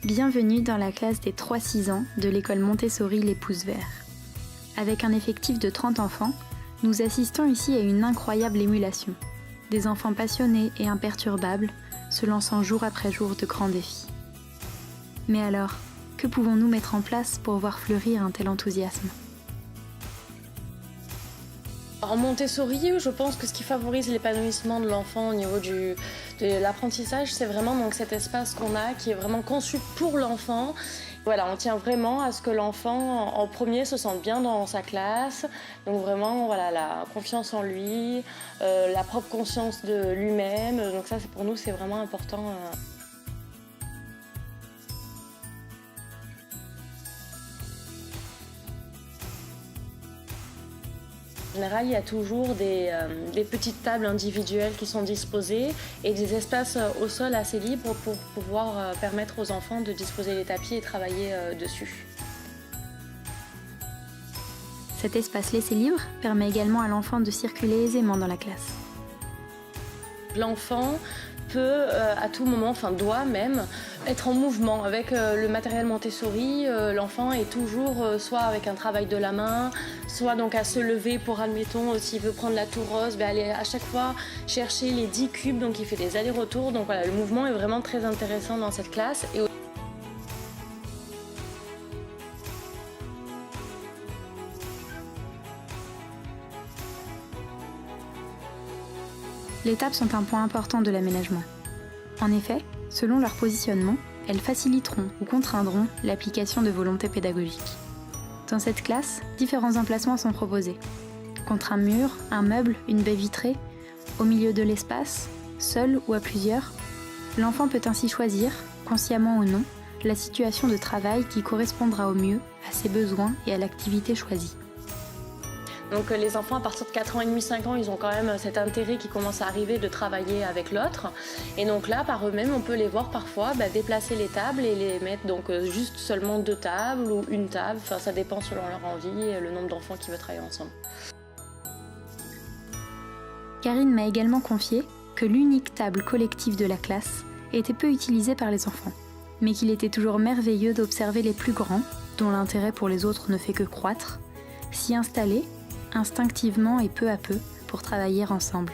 Bienvenue dans la classe des 3-6 ans de l'école Montessori Les Pouces Verts. Avec un effectif de 30 enfants, nous assistons ici à une incroyable émulation. Des enfants passionnés et imperturbables, se lançant jour après jour de grands défis. Mais alors, que pouvons-nous mettre en place pour voir fleurir un tel enthousiasme ? En Montessori, je pense que ce qui favorise l'épanouissement de l'enfant au niveau de l'apprentissage, c'est vraiment donc cet espace qu'on a qui est vraiment conçu pour l'enfant. Voilà, on tient vraiment à ce que l'enfant, en premier, se sente bien dans sa classe. Donc vraiment, voilà, la confiance en lui, la propre conscience de lui-même. Donc ça, pour nous, c'est vraiment important. En général, il y a toujours des petites tables individuelles qui sont disposées et des espaces au sol assez libres pour pouvoir permettre aux enfants de disposer les tapis et travailler dessus. Cet espace laissé libre permet également à l'enfant de circuler aisément dans la classe. L'enfant peut à tout moment, enfin doit même, être en mouvement. Avec le matériel Montessori, l'enfant est toujours soit avec un travail de la main, soit donc à se lever pour, admettons, s'il veut prendre la tour rose, aller à chaque fois chercher les 10 cubes, donc il fait des allers-retours. Donc voilà, le mouvement est vraiment très intéressant dans cette classe. Les tables sont un point important de l'aménagement. En effet, selon leur positionnement, elles faciliteront ou contraindront l'application de volontés pédagogiques. Dans cette classe, différents emplacements sont proposés. Contre un mur, un meuble, une baie vitrée, au milieu de l'espace, seul ou à plusieurs, l'enfant peut ainsi choisir, consciemment ou non, la situation de travail qui correspondra au mieux à ses besoins et à l'activité choisie. Donc les enfants à partir de 4 ans et demi, 5 ans, ils ont quand même cet intérêt qui commence à arriver de travailler avec l'autre. Et donc là, par eux-mêmes, on peut les voir parfois déplacer les tables et les mettre donc juste seulement 2 tables ou une table. Enfin, ça dépend selon leur envie et le nombre d'enfants qui veulent travailler ensemble. Karine m'a également confié que l'unique table collective de la classe était peu utilisée par les enfants, mais qu'il était toujours merveilleux d'observer les plus grands, dont l'intérêt pour les autres ne fait que croître, s'y installer instinctivement et peu à peu pour travailler ensemble.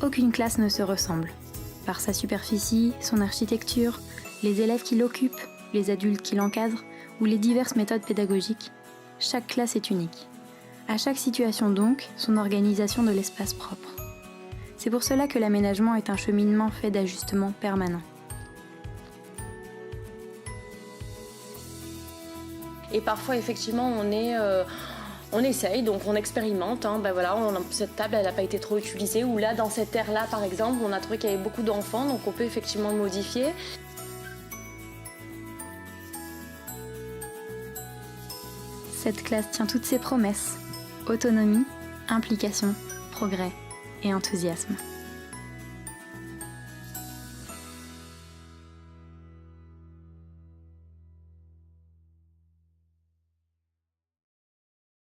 Aucune classe ne se ressemble. Par sa superficie, son architecture, les élèves qui l'occupent, les adultes qui l'encadrent ou les diverses méthodes pédagogiques, chaque classe est unique. À chaque situation donc, son organisation de l'espace propre. C'est pour cela que l'aménagement est un cheminement fait d'ajustements permanents. Et parfois, effectivement, on essaye, donc on expérimente. Cette table, elle n'a pas été trop utilisée. Ou là, dans cette aire-là, par exemple, on a trouvé qu'il y avait beaucoup d'enfants, donc on peut effectivement le modifier. Cette classe tient toutes ses promesses. Autonomie, implication, progrès et enthousiasme.